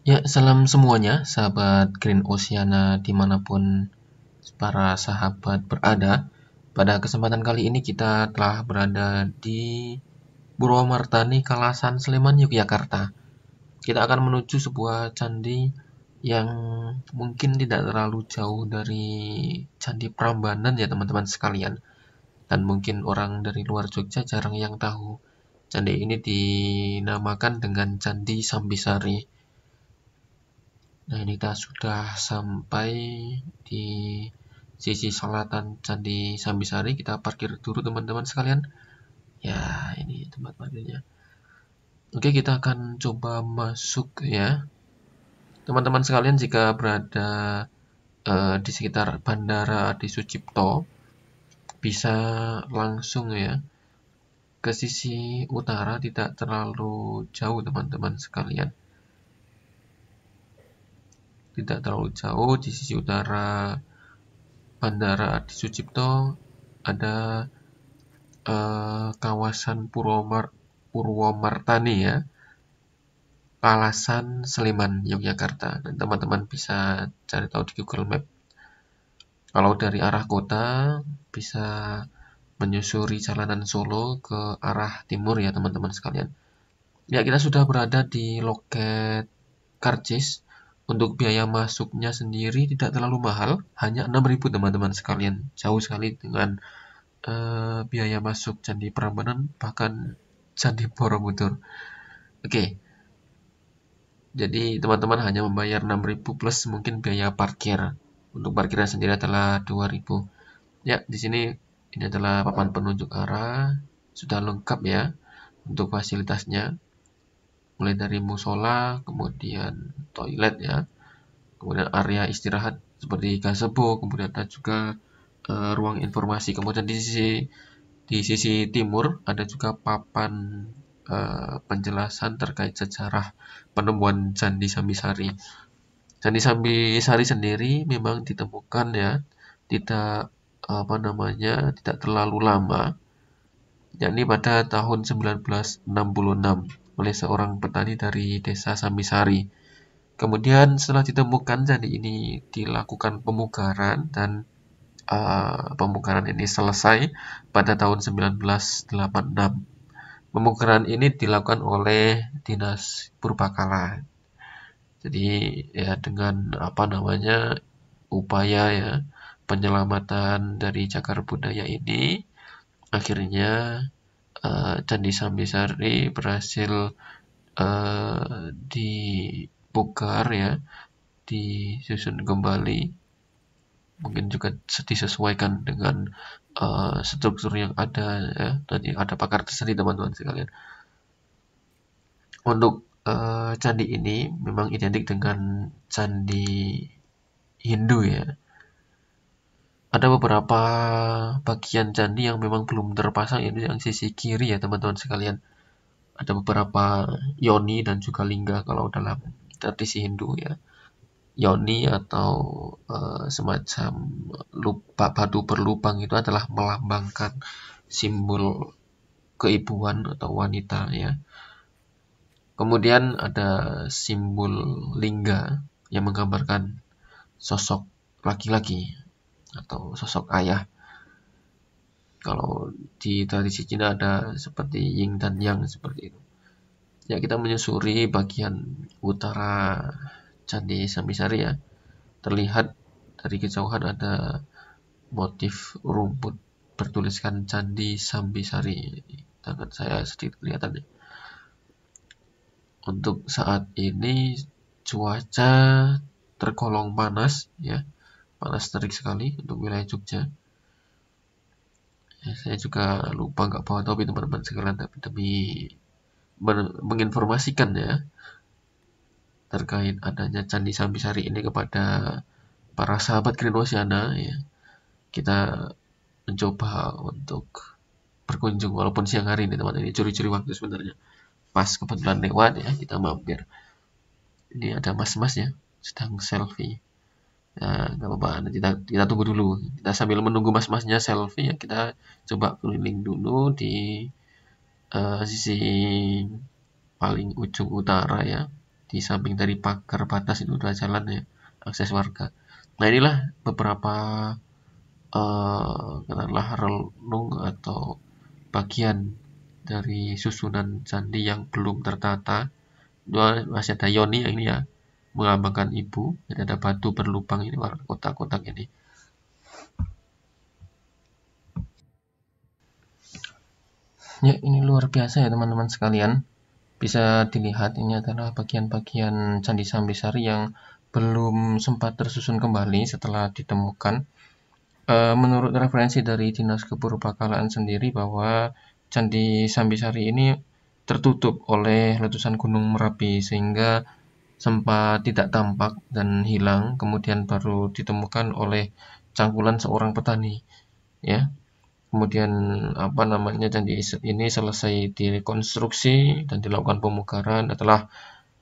Ya, salam semuanya, sahabat Green Oceana dimanapun para sahabat berada. Pada kesempatan kali ini kita telah berada di Purwomartani, Kalasan, Sleman, Yogyakarta. Kita akan menuju sebuah candi yang mungkin tidak terlalu jauh dari Candi Prambanan ya teman-teman sekalian. Dan mungkin orang dari luar Jogja jarang yang tahu. Candi ini dinamakan dengan Candi Sambisari. Nah, ini kita sudah sampai di sisi selatan Candi Sambisari. Kita parkir dulu teman-teman sekalian. Ya, ini tempat parkirnya. Oke, kita akan coba masuk ya. Teman-teman sekalian jika berada di sekitar Bandara Adi Sucipto, bisa langsung ya ke sisi utara, tidak terlalu jauh teman-teman sekalian. Tidak terlalu jauh di sisi utara Bandara Adi Sucipto ada kawasan Purwomartani ya, Kalasan, Sleman, Yogyakarta. Dan teman-teman bisa cari tahu di Google Map. Kalau dari arah kota bisa menyusuri jalanan Solo ke arah timur ya teman-teman sekalian. Ya, kita sudah berada di loket Karcis. Untuk biaya masuknya sendiri tidak terlalu mahal, hanya 6.000 teman-teman sekalian. Jauh sekali dengan biaya masuk Candi Prambanan, bahkan Candi Borobudur. Oke, jadi teman-teman hanya membayar 6.000 plus mungkin biaya parkir. Untuk parkirnya sendiri adalah 2.000. Ya, di sini ini adalah papan penunjuk arah, sudah lengkap ya untuk fasilitasnya. Mulai dari musola, kemudian toilet ya, kemudian area istirahat seperti gazebo, kemudian ada juga ruang informasi. Kemudian di sisi timur ada juga papan penjelasan terkait sejarah penemuan Candi Sambisari. Candi Sambisari sendiri memang ditemukan ya, tidak terlalu lama, yakni pada tahun 1966 oleh seorang petani dari desa Sambisari. Kemudian setelah ditemukan candi ini dilakukan pemugaran dan pemugaran ini selesai pada tahun 1986. Pemugaran ini dilakukan oleh Dinas Purbakala. Jadi ya dengan upaya ya penyelamatan dari cagar budaya ini, akhirnya Candi Sambisari berhasil dipugar ya, disusun kembali, mungkin juga disesuaikan dengan struktur yang ada ya. Tadi ada pakar tersendiri teman-teman sekalian. Untuk candi ini memang identik dengan candi Hindu ya. Ada beberapa bagian candi yang memang belum terpasang, yaitu yang sisi kiri ya teman-teman sekalian. Ada beberapa yoni dan juga lingga kalau dalam tradisi Hindu ya. Yoni atau semacam batu berlubang itu adalah melambangkan simbol keibuan atau wanita ya. Kemudian ada simbol lingga yang menggambarkan sosok laki-laki atau sosok ayah. Kalau di tradisi Cina ada seperti yin dan yang seperti itu. Ya, kita menyusuri bagian utara Candi Sambisari ya. Terlihat dari kejauhan ada motif rumput bertuliskan Candi Sambisari. Tangan saya sedikit kelihatan ya. Untuk saat ini cuaca tergolong panas ya. Panas terik sekali untuk wilayah Jogja. Ya, saya juga lupa nggak bawa topi teman-teman sekalian, tapi demi menginformasikan ya terkait adanya Candi Sambisari ini kepada para sahabat Green Oceana ya. Kita mencoba untuk berkunjung walaupun siang hari ini teman, ini curi-curi waktu sebenarnya. Pas kebetulan lewat ya, kita mampir. Ini ada mas-mas ya, sedang selfie. Nah, nggak apa-apa, nanti kita tunggu dulu. Kita sambil menunggu mas-masnya selfie ya, kita coba keliling dulu di sisi paling ujung utara ya. di samping dari pagar batas itu udah jalan ya, akses warga. Nah inilah beberapa katakanlah relung atau bagian dari susunan candi yang belum tertata. Masih ada yoni yang ini ya, melambangkan ibu. Jadi ada batu berlubang ini, warna kotak-kotak ini. Ya, ini luar biasa ya teman-teman sekalian. Bisa dilihat ini adalah bagian-bagian Candi Sambisari yang belum sempat tersusun kembali setelah ditemukan. Menurut referensi dari Dinas Kepurbakalaan sendiri bahwa Candi Sambisari ini tertutup oleh letusan Gunung Merapi sehingga sempat tidak tampak dan hilang, kemudian baru ditemukan oleh cangkulan seorang petani ya. Kemudian candi ini selesai direkonstruksi dan dilakukan pemugaran adalah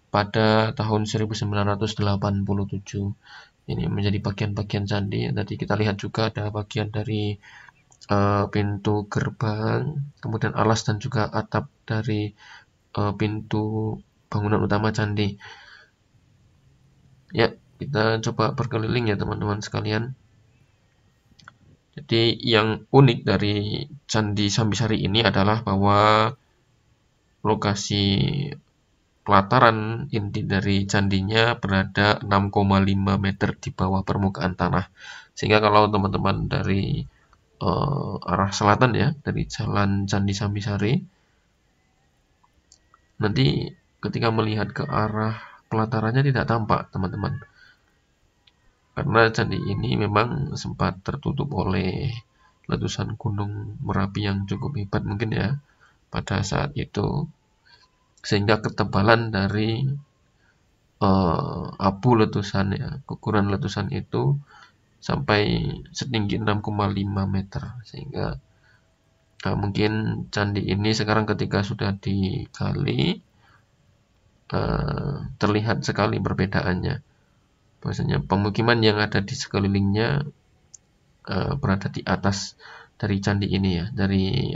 pada tahun 1987. Ini menjadi bagian-bagian candi. Tadi kita lihat juga ada bagian dari pintu gerbang, kemudian alas dan juga atap dari pintu bangunan utama candi. Ya, kita coba berkeliling ya teman-teman sekalian. Jadi yang unik dari Candi Sambisari ini adalah bahwa lokasi pelataran inti dari candinya berada 6,5 meter di bawah permukaan tanah. Sehingga kalau teman-teman dari arah selatan ya, dari jalan Candi Sambisari, nanti ketika melihat ke arah pelatarannya tidak tampak teman-teman. Karena candi ini memang sempat tertutup oleh letusan Gunung Merapi yang cukup hebat mungkin ya pada saat itu, sehingga ketebalan dari abu letusan ya, guguran letusan itu sampai setinggi 6,5 meter, sehingga mungkin candi ini sekarang ketika sudah digali terlihat sekali perbedaannya. Bahwasanya pemukiman yang ada di sekelilingnya berada di atas dari candi ini ya, dari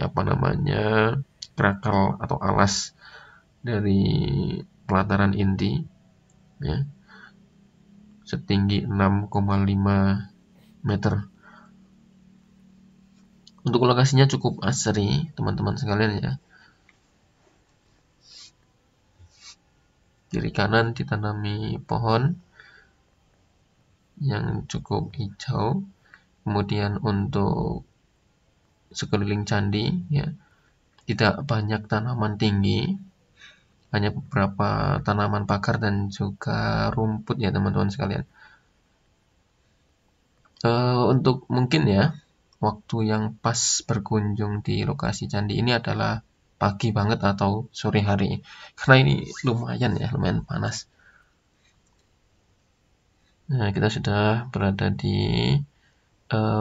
krakal atau alas dari pelataran inti ya, setinggi 6,5 meter. Untuk lokasinya cukup asri teman-teman sekalian ya. Kiri kanan ditanami pohon yang cukup hijau. Kemudian untuk sekeliling candi ya, tidak banyak tanaman tinggi, hanya beberapa tanaman pagar dan juga rumput ya teman-teman sekalian. Untuk mungkin ya waktu yang pas berkunjung di lokasi candi ini adalah pagi banget atau sore hari, karena ini lumayan panas. Nah, kita sudah berada di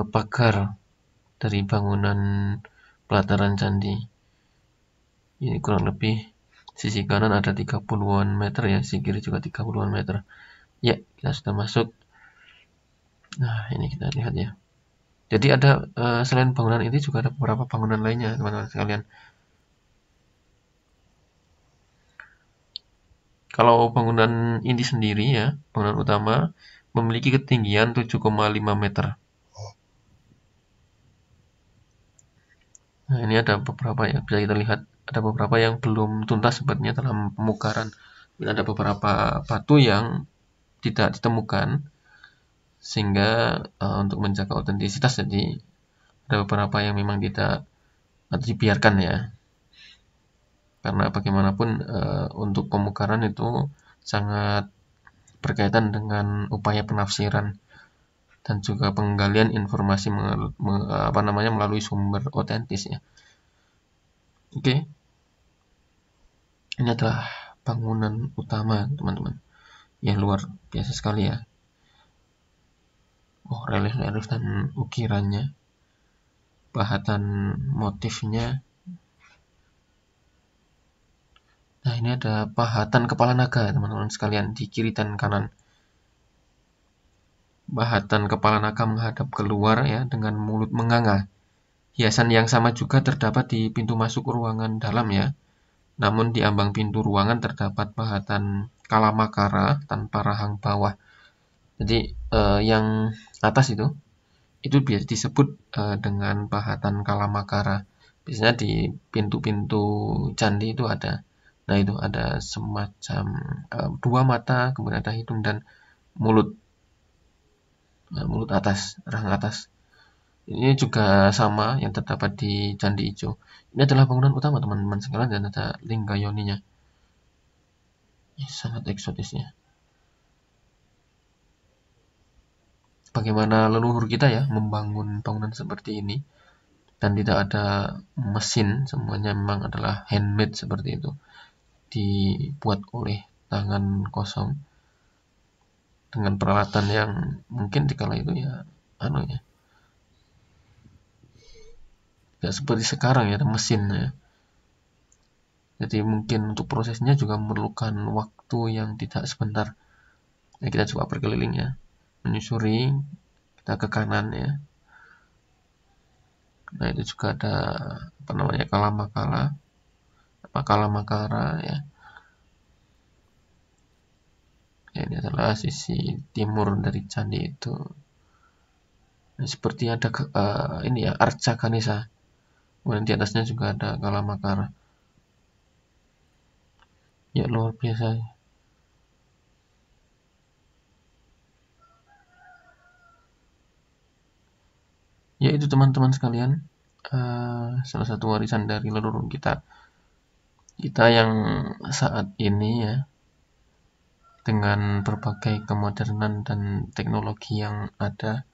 pagar dari bangunan pelataran candi. Ini kurang lebih sisi kanan ada 30-an meter ya, sisi kiri juga 30-an meter. Ya, kita sudah masuk. Nah, ini kita lihat ya. Jadi ada selain bangunan ini juga ada beberapa bangunan lainnya teman-teman sekalian. Kalau bangunan inti sendiri ya, bangunan utama memiliki ketinggian 7,5 meter. Nah, ini ada beberapa ya, bisa kita lihat ada beberapa yang belum tuntas sepertinya dalam pemugaran. Dan ada beberapa batu yang tidak ditemukan, sehingga untuk menjaga otentisitas jadi ada beberapa yang memang tidak dibiarkan ya. Karena bagaimanapun untuk pemugaran itu sangat berkaitan dengan upaya penafsiran dan juga penggalian informasi melalui sumber otentis ya. Oke. Ini adalah bangunan utama teman-teman. Ya luar biasa sekali ya. Oh, relief-relief dan ukirannya, pahatan motifnya. Nah, ini ada pahatan kepala naga teman-teman sekalian di kiri dan kanan. Pahatan kepala naga menghadap keluar ya dengan mulut menganga. Hiasan yang sama juga terdapat di pintu masuk ruangan dalam ya. Namun di ambang pintu ruangan terdapat pahatan kalamakara tanpa rahang bawah. Jadi yang atas itu biasa disebut dengan pahatan kalamakara. Biasanya di pintu-pintu candi itu ada. Nah, itu ada semacam dua mata, kemudian ada hidung dan mulut. Mulut atas, rahang atas. Ini juga sama yang terdapat di Candi Ijo. Ini adalah bangunan utama teman-teman sekalian dan ada lingga yoninya. Sangat eksotisnya. Bagaimana leluhur kita ya membangun bangunan seperti ini dan tidak ada mesin, semuanya memang adalah handmade seperti itu. Dibuat oleh tangan kosong dengan peralatan yang mungkin dikala itu ya nggak seperti sekarang ya ada mesin ya. Jadi mungkin untuk prosesnya juga memerlukan waktu yang tidak sebentar. Ya, kita coba berkeliling ya, menyusuri, kita ke kanan ya. Nah, itu juga ada kalamakara ya. Ya, ini adalah sisi timur dari candi itu. Nah, seperti ada ini ya, Arca Kanesa. Kemudian di atasnya juga ada kalamakara. Ya, luar biasa. Ya, itu teman-teman sekalian, salah satu warisan dari leluhur kita. Kita yang saat ini ya, dengan berbagai kemodernan dan teknologi yang ada,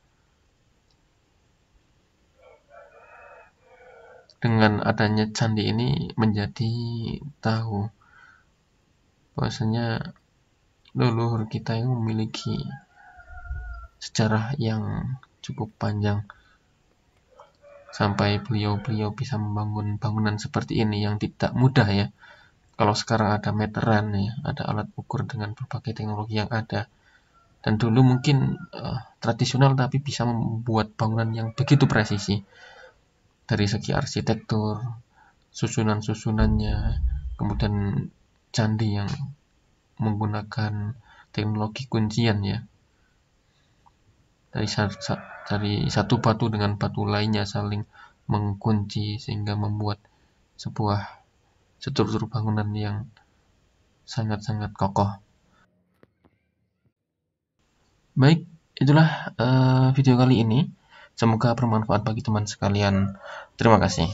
dengan adanya candi ini menjadi tahu bahwasanya leluhur kita yang memiliki sejarah yang cukup panjang sampai beliau-beliau bisa membangun bangunan seperti ini yang tidak mudah ya. Kalau sekarang ada meteran ya, ada alat ukur dengan berbagai teknologi yang ada. Dan dulu mungkin tradisional tapi bisa membuat bangunan yang begitu presisi. Dari segi arsitektur, susunan-susunannya, kemudian candi yang menggunakan teknologi kuncian ya. Dari satu batu dengan batu lainnya saling mengunci sehingga membuat sebuah struktur bangunan yang sangat-sangat kokoh. Baik, itulah video kali ini. Semoga bermanfaat bagi teman sekalian. Terima kasih.